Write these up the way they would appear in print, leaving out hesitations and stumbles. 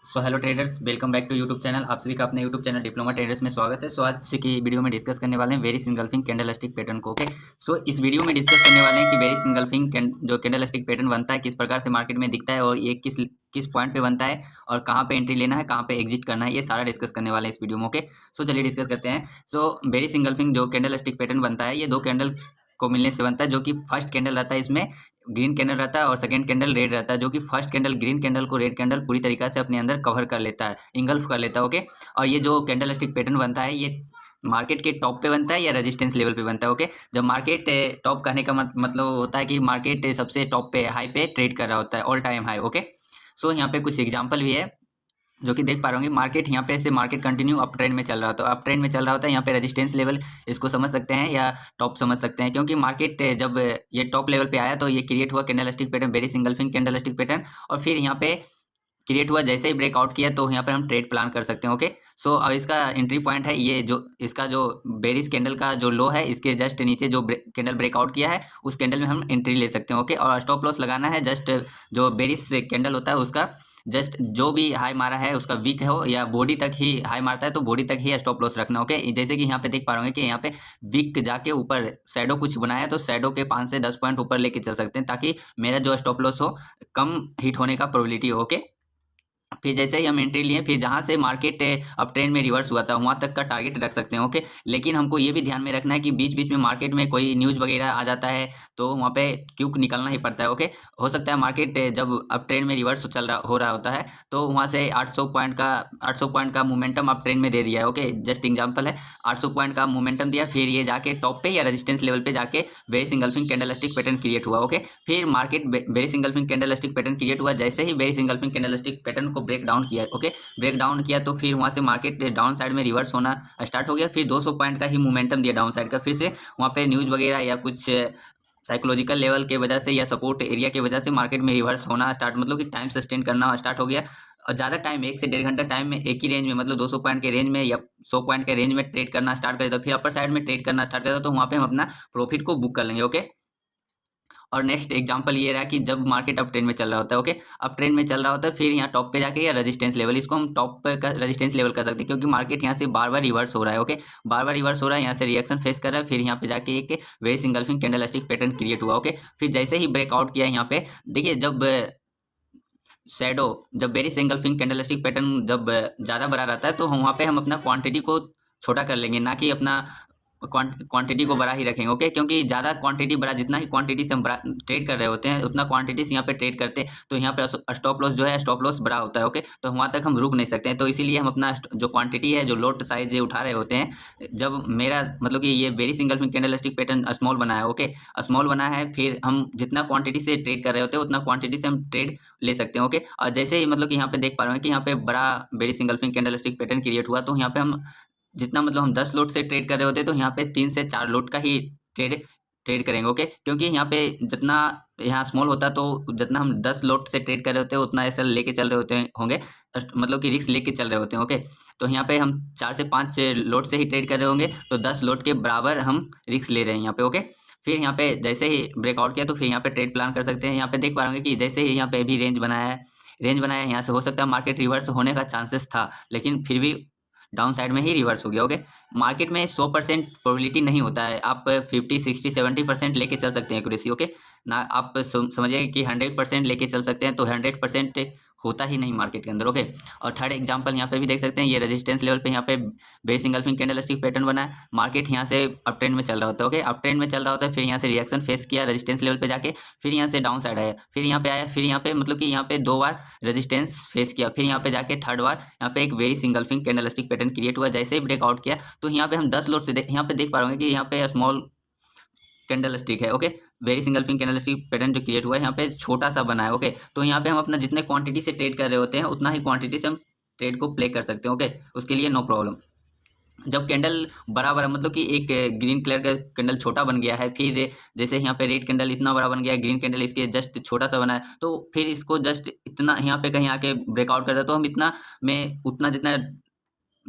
So hello traders, welcome back to YouTube channel. आप सभी का अपने यूट्यूब चैनल डिप्लोमा ट्रेडर्स में स्वागत है। सो आज की वीडियो में डिस्कस करने वाले हैं वेरिस इंगल्फिंग कैंडलस्टिक पैटर्न को। ओके, सो इस वीडियो में डिस्कस करने वाले हैं कि वेरिस इंगल्फिंग जो कैंडलस्टिक पैटर्न बनता है किस प्रकार से मार्केट में दिखता है और ये किस किस पॉइंट पे बनता है और कहाँ पे एंट्री लेना है, कहाँ पे एग्जिट करना है, ये सारा डिस्कस करने वाले हैं इस वीडियो में। ओके, सो चलिए डिस्कस करते हैं। सो वेरिस इंगल्फिंग जो कैंडलस्टिक पैटर्न बनता है ये दो कैंडल को मिलने से बनता है, जो कि फर्स्ट कैंडल रहता है इसमें ग्रीन कैंडल रहता है और सेकंड कैंडल रेड रहता है, जो कि फर्स्ट कैंडल ग्रीन कैंडल को रेड कैंडल पूरी तरीके से अपने अंदर कवर कर लेता है, इंगल्फ कर लेता है। ओके, और ये जो कैंडल स्टिक पैटर्न बनता है ये मार्केट के टॉप पे बनता है या रेजिस्टेंस लेवल पे बनता है। ओके, जब मार्केट टॉप कहने का मतलब होता है कि मार्केट सबसे टॉप पे हाई पे ट्रेड कर रहा होता है, ऑल टाइम हाई। ओके, सो यहाँ पे कुछ एग्जाम्पल भी है जो कि देख पा रहे होंगे। मार्केट यहाँ पे से मार्केट कंटिन्यू अप ट्रेंड में चल रहा होता है, अप ट्रेंड में चल रहा होता है। यहाँ पे रेजिस्टेंस लेवल इसको समझ सकते हैं या टॉप समझ सकते हैं, क्योंकि मार्केट जब ये टॉप लेवल पे आया तो ये क्रिएट हुआ candlestick pattern, bearish engulfing candlestick pattern, और फिर यहाँ पे क्रिएट हुआ। जैसे ही ब्रेकआउट किया तो यहाँ पर हम ट्रेड प्लान कर सकते हैं। ओके, सो अब इसका एंट्री पॉइंट है ये, जो इसका जो बेरिस कैंडल का जो लो है इसके जस्ट नीचे जो कैंडल ब्रेकआउट किया है उस कैंडल में हम एंट्री ले सकते हैं। ओके, और स्टॉप लॉस लगाना है जस्ट जो बेरिस कैंडल होता है उसका जस्ट जो भी हाई मारा है उसका वीक हो या बॉडी तक ही हाई मारता है तो बॉडी तक ही स्टॉप लॉस रखना। ओके, जैसे कि यहाँ पे देख पा रहे होंगे कि यहाँ पे वीक जाके ऊपर शैडो कुछ बनाया तो शैडो के 5 से 10 पॉइंट ऊपर लेके चल सकते हैं, ताकि मेरा जो स्टॉप लॉस हो कम हिट होने का प्रोबेबिलिटी हो। ओके, फिर जैसे ही हम एंट्री लिए, फिर जहाँ से मार्केट अप ट्रेंड में रिवर्स हुआ था वहाँ तक का टारगेट रख सकते हैं। ओके, लेकिन हमको ये भी ध्यान में रखना है कि बीच बीच में मार्केट में कोई न्यूज़ वगैरह आ जाता है तो वहाँ पे क्यों निकलना ही पड़ता है। ओके, हो सकता है मार्केट जब अप ट्रेंड में रिवर्स हो रहा होता है तो वहाँ से 800 पॉइंट का मोमेंटम अप ट्रेंड में दे दिया है। ओके, जस्ट एग्जाम्पल है, 800 पॉइंट का मोमेंटम दिया, फिर ये जाके टॉप पे या रेजिस्टेंस लेवल पे जाके bearish engulfing candlestick pattern create हुआ। ओके, फिर market bearish engulfing candlestick pattern create हुआ, जैसे ही वेरिस इंगल्फिंग कैंडलस्टिक पैटर्न को ब्रेक डाउन किया। ओके, ब्रेक डाउन किया तो फिर वहाँ से मार्केट डाउन साइड में रिवर्स होना स्टार्ट हो गया। फिर 200 पॉइंट का ही मोमेंटम दिया डाउन साइड का, फिर से वहाँ पे न्यूज़ वगैरह या कुछ साइकोलॉजिकल लेवल के वजह से या सपोर्ट एरिया की वजह से मार्केट में रिवर्स होना स्टार्ट, मतलब कि टाइम सस्टेन करना स्टार्ट हो गया। और ज़्यादा टाइम 1 से 1.5 घंटा टाइम में एक ही रेंज में, मतलब 200 पॉइंट के रेंज में या 100 पॉइंट के रेंज में ट्रेड करना स्टार्ट करे तो फिर अपर साइड में ट्रेड करना स्टार्ट करे तो वहाँ पे हम अपना प्रॉफिट को बुक कर लेंगे। ओके, और नेक्स्ट एग्जांपल ये रहा कि जब मार्केट अप ट्रेंड में चल रहा होता है। ओके, अप ट्रेंड में चल रहा होता है, फिर यहाँ टॉप पे जाके या रेजिस्टेंस लेवल, इसको हम टॉप पे का रेजिस्टेंस लेवल कर सकते हैं, क्योंकि मार्केट यहाँ से बार बार रिवर्स हो रहा है। ओके, बार बार रिवर्स हो रहा है, यहाँ से रिएक्शन फेस कर रहा है, फिर यहाँ पे जाके एक bearish engulfing candlestick pattern create हुआ। ओके, फिर जैसे ही ब्रेकआउट किया यहाँ पे देखिए, शैडो जब वेरिस इंगल्फिंग कैंडलस्टिक पैटर्न जब ज़्यादा बड़ा रहता है तो वहाँ पे हम अपना क्वांटिटी को छोटा कर लेंगे, ना कि अपना क्वांटिटी को बड़ा ही रखेंगे। ओके, क्योंकि ज़्यादा क्वांटिटी बड़ा, जितना ही क्वांटिटी से हम बड़ा ट्रेड कर रहे होते हैं उतना क्वांटिटी से यहाँ पे ट्रेड करते हैं तो यहाँ पे स्टॉप लॉस जो है स्टॉप लॉस बड़ा होता है। ओके, तो वहाँ तक हम रुक नहीं सकते हैं, तो इसीलिए हम अपना जो क्वांटिटी है, जो लोट साइज ये उठा रहे होते हैं। जब मेरा मतलब कि ये वेरी सिंगल फिंग कैंडलस्टिक पैटर्न स्मॉल बना है। ओके, स्मॉल बना है, फिर हम जितना क्वांटिटी से ट्रेड कर रहे होते हैं उतना क्वांटिटी से हम ट्रेड ले सकते हैं। ओके, और जैसे ही मतलब कि यहाँ पे देख पा रहे हैं कि यहाँ पे बड़ा वेरी सिंगल फिंग कैंडलस्टिक पैटर्न क्रिएट हुआ तो यहाँ पे हम जितना मतलब हम 10 लोट से ट्रेड कर रहे होते हैं तो यहाँ पे 3 से 4 लोट का ही ट्रेड ट्रेड करेंगे। ओके, क्योंकि यहाँ पे जितना यहाँ स्मॉल होता है तो जितना हम 10 लोट से ट्रेड कर रहे होते हैं उतना ऐसा लेके चल रहे होते हैं होंगे, मतलब कि रिस्क लेके चल रहे होते हैं। ओके, तो यहाँ पे हम 4 से 5 लोट से ही ट्रेड कर रहे होंगे तो 10 लोट के बराबर हम रिस्क ले रहे हैं यहाँ पे। ओके, फिर यहाँ पे जैसे ही ब्रेकआउट किया तो फिर यहाँ पे ट्रेड प्लान कर सकते हैं। यहाँ पे देख पा रहे कि जैसे ही यहाँ पे भी रेंज बनाया है, यहाँ से हो सकता है मार्केट रिवर्स होने का चांसेस था, लेकिन फिर भी डाउन साइड में ही रिवर्स हो गया। ओके, मार्केट में 100% प्रोबेबिलिटी नहीं होता है, आप 50 60 70% लेके चल सकते हैं एक्यूरेसी। ओके, ना आप समझिए कि 100% लेके चल सकते हैं, तो 100% होता ही नहीं मार्केट के अंदर। ओके, और थर्ड एग्जांपल यहाँ पे भी देख सकते हैं, ये रेजिस्टेंस लेवल पे यहाँ पे बेस इंगल्फिंग कैंडलस्टिक पैटर्न बना है, मार्केट यहाँ से अप ट्रेंड में चल रहा होता है। ओके, अप ट्रेंड में चल रहा होता है, फिर यहाँ से रिएक्शन फेस किया रेजिस्टेंस लेवल पे जाके, फिर यहाँ से डाउन साइड आया, फिर यहाँ पे आया, फिर यहाँ पे मतलब कि यहाँ पे 2 बार रेजिस्टेंस फेस किया, फिर यहाँ पे जाके थर्ड बार यहाँ पे एक वेरी सिंगल्फिंग कैंडलस्टिक पैटर्न क्रिएट हुआ। जैसे ही ब्रेकआउट किया तो यहाँ पे हम 10 लोट से यहाँ पे देख पा रहे कि यहाँ पे स्मॉल कैंडल स्टिक है। ओके, वेरी सिंगल फिंग कैंडल स्टिक पैटर्न जो क्रिएट हुआ है यहाँ पे छोटा सा बना है। ओके, तो यहाँ पे हम अपना जितने क्वांटिटी से ट्रेड कर रहे होते हैं उतना ही क्वांटिटी से हम ट्रेड को प्ले कर सकते हैं। ओके, उसके लिए नो प्रॉब्लम। जब कैंडल बड़ा बड़ा मतलब कि एक ग्रीन कलर का कैंडल छोटा बन गया है, फिर जैसे यहाँ पे रेड कैंडल इतना बड़ा बन गया है, ग्रीन कैंडल इसके जस्ट छोटा सा बना है, तो फिर इसको जस्ट इतना यहाँ पे कहीं आके ब्रेकआउट करता है तो हम इतना में उतना जितना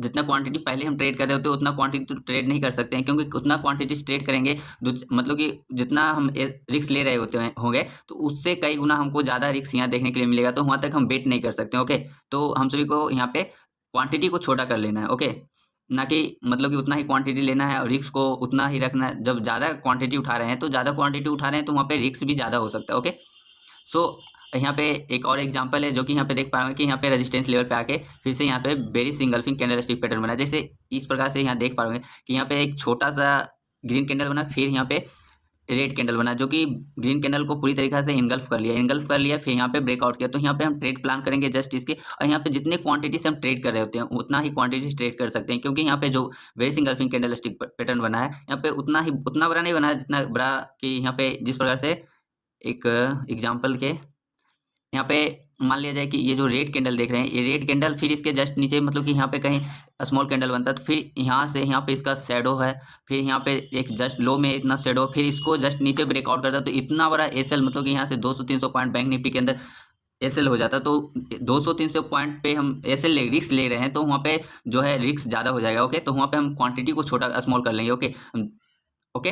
जितना क्वांटिटी पहले हम ट्रेड कर रहे होते हैं उतना क्वांटिटी तो ट्रेड नहीं कर सकते हैं, क्योंकि उतना क्वांटिटी ट्रेड करेंगे मतलब कि जितना हम रिस्क ले रहे होंगे तो उससे कई गुना हमको ज़्यादा रिस्क यहाँ देखने के लिए मिलेगा, तो वहाँ तक हम बेट नहीं कर सकते। ओके, तो हम सभी को यहाँ पे क्वांटिटी को छोटा कर लेना है। ओके, ना कि मतलब कि उतना ही क्वांटिटी लेना है और रिस्क को उतना ही रखना है। जब ज़्यादा क्वांटिटी उठा रहे हैं तो ज़्यादा क्वांटिटी उठा रहे हैं तो वहाँ पे रिस्क भी ज़्यादा हो सकता है। ओके, सो यहाँ पे एक और एग्जांपल है जो कि यहाँ पे देख पा रहे हैं कि यहाँ पे रेजिस्टेंस लेवल पे आके फिर से यहाँ पे बेरिश इंगल्फिंग कैंडलस्टिक पैटर्न बना। जैसे इस प्रकार से यहाँ देख पा रहे हैं कि यहाँ पे एक छोटा सा ग्रीन कैंडल बना, फिर यहाँ पे रेड कैंडल बना जो कि ग्रीन कैंडल को पूरी तरीके से इंगल्फ कर लिया, फिर यहाँ पे ब्रेकआउट किया। तो यहाँ पे हम ट्रेड प्लान करेंगे जस्ट इसके, और यहाँ पे जितने क्वांटिटी से हम ट्रेड कर रहे होते हैं उतना ही क्वांटिटी ट्रेड कर सकते हैं, क्योंकि यहाँ पे जो बेरिश इंगल्फिंग कैंडलस्टिक पैटर्न बना है यहाँ पे उतना बड़ा नहीं बना है जितना बड़ा कि यहाँ पे जिस प्रकार से एक एग्जाम्पल के यहाँ पे मान लिया जाए कि ये जो रेड कैंडल देख रहे हैं, ये रेड कैंडल फिर इसके जस्ट नीचे मतलब कि यहाँ पे कहीं स्मॉल कैंडल बनता है, तो फिर यहाँ से यहाँ पे इसका शैडो है, फिर यहाँ पे एक जस्ट लो में इतना शैडो, फिर इसको जस्ट नीचे ब्रेकआउट करता है। तो इतना बड़ा एसएल मतलब कि यहाँ से 200-300 पॉइंट बैंक निफ्टी के अंदर एसएल हो जाता है। तो 200-300 पॉइंट पे हम एसएल रिस्क ले रहे हैं तो वहाँ पे जो है रिस्क ज़्यादा हो जाएगा। ओके, तो वहाँ पे हम क्वांटिटी को छोटा स्मॉल कर लेंगे। ओके ओके,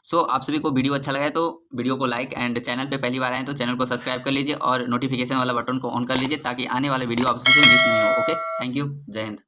सो आप सभी को वीडियो अच्छा लगा है तो वीडियो को लाइक, एंड चैनल पे पहली बार आए तो चैनल को सब्सक्राइब कर लीजिए और नोटिफिकेशन वाला बटन को ऑन कर लीजिए ताकि आने वाले वीडियो आप सभी से मिस नहीं हो। ओके, थैंक यू, जय हिंद।